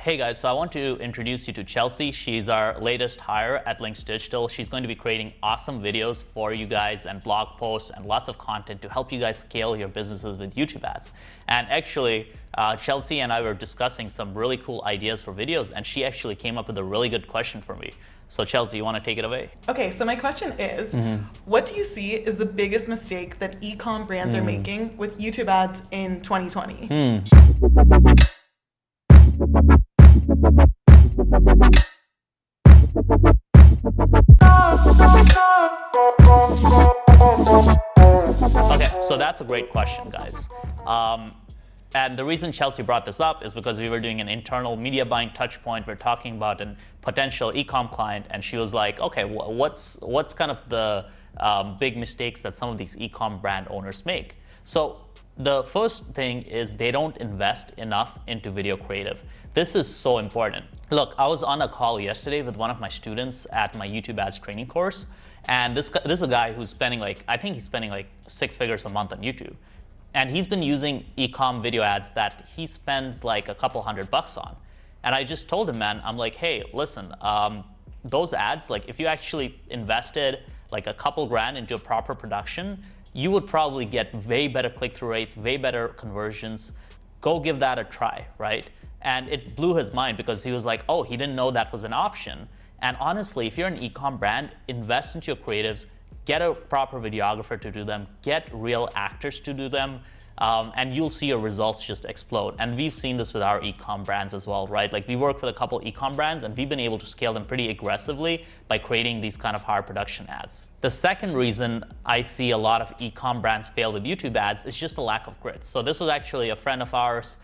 Hey guys, so I want to introduce you to Chelsea. She's our latest hire at Linx Digital. She's going to be creating awesome videos for you guys and blog posts and lots of content to help you guys scale your businesses with YouTube ads. And actually, Chelsea and I were discussing some really cool ideas for videos, and she actually came up with a really good question for me. So Chelsea, you want to take it away? Okay, so my question is, what do you see is the biggest mistake that e-com brands are making with YouTube ads in 2020? Okay, so that's a great question, guys. And the reason Chelsea brought this up is because we were doing an internal media buying touch point. We're talking about a potential e-com client, and she was like, okay, what's kind of the big mistakes that some of these e-com brand owners make? So the first thing is they don't invest enough into video creative. This is so important. Look, I was on a call yesterday with one of my students at my YouTube ads training course, and this is a guy who's spending I think he's spending like 6 figures a month on YouTube. And he's been using e-com video ads that he spends like a couple $100 on. And I just told him, man, I'm like, hey, listen, those ads, like if you actually invested like a couple grand into a proper production, you would probably get way better click-through rates, way better conversions. Go give that a try, right? And it blew his mind because he was like, oh, he didn't know that was an option. And honestly, if you're an e-com brand, invest into your creatives, get a proper videographer to do them, get real actors to do them, and you'll see your results just explode. And we've seen this with our e-com brands as well, right? Like we work with a couple e-com brands and we've been able to scale them pretty aggressively by creating these kind of higher production ads. The second reason I see a lot of e-com brands fail with YouTube ads is just a lack of grit. So this was actually a friend of ours.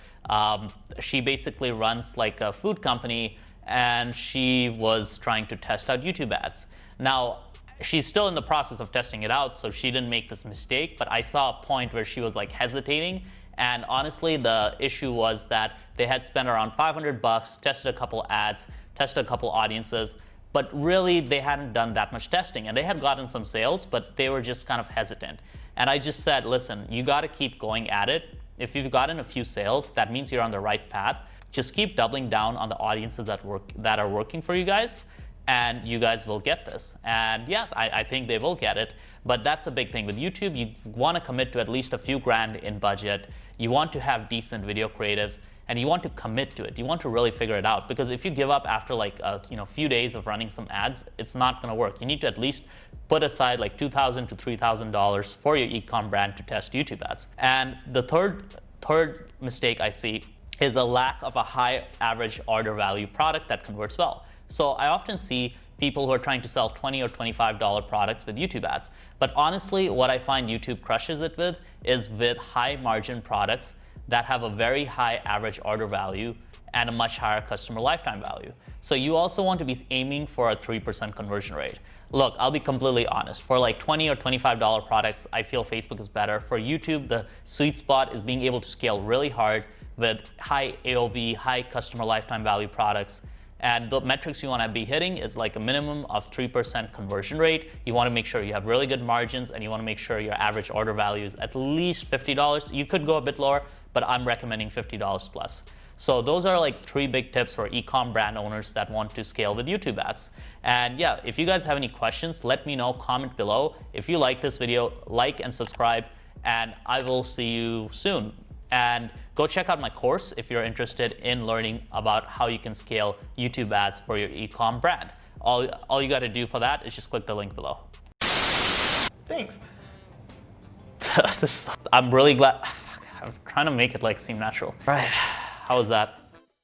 She basically runs like a food company and she was trying to test out YouTube ads. Now, she's still in the process of testing it out, so she didn't make this mistake, but I saw a point where she was like hesitating. And honestly, the issue was that they had spent around $500, tested a couple ads, tested a couple audiences, but really they hadn't done that much testing. And they had gotten some sales, but they were just kind of hesitant. And I just said, listen, you gotta keep going at it. If you've gotten a few sales, that means you're on the right path. Just keep doubling down on the audiences that are working for you guys, and you guys will get this. And yeah, I think they will get it, but that's a big thing with YouTube. You want to commit to at least a few grand in budget. You want to have decent video creatives, and you want to commit to it. You want to really figure it out, because if you give up after like a few days of running some ads, it's not going to work. You need to at least put aside like $2,000 to $3,000 for your e-com brand to test YouTube ads. And the third mistake I see is a lack of a high average order value product that converts well. So I often see people who are trying to sell $20 or $25 products with YouTube ads. But honestly, what I find YouTube crushes it with is with high margin products that have a very high average order value and a much higher customer lifetime value. So you also want to be aiming for a 3% conversion rate. Look, I'll be completely honest. For like $20 or $25 products, I feel Facebook is better. For YouTube, the sweet spot is being able to scale really hard with high AOV, high customer lifetime value products. And the metrics you want to be hitting is like a minimum of 3% conversion rate. You want to make sure you have really good margins, and you want to make sure your average order value is at least $50. You could go a bit lower, but I'm recommending $50 plus. So those are like 3 big tips for e-com brand owners that want to scale with YouTube ads. And yeah, if you guys have any questions, let me know, comment below. If you like this video, like and subscribe, and I will see you soon. And go check out my course if you're interested in learning about how you can scale YouTube ads for your e-com brand. All you got to do for that is just click the link below. Thanks. I'm really glad. I'm trying to make it like seem natural. Right. How was that?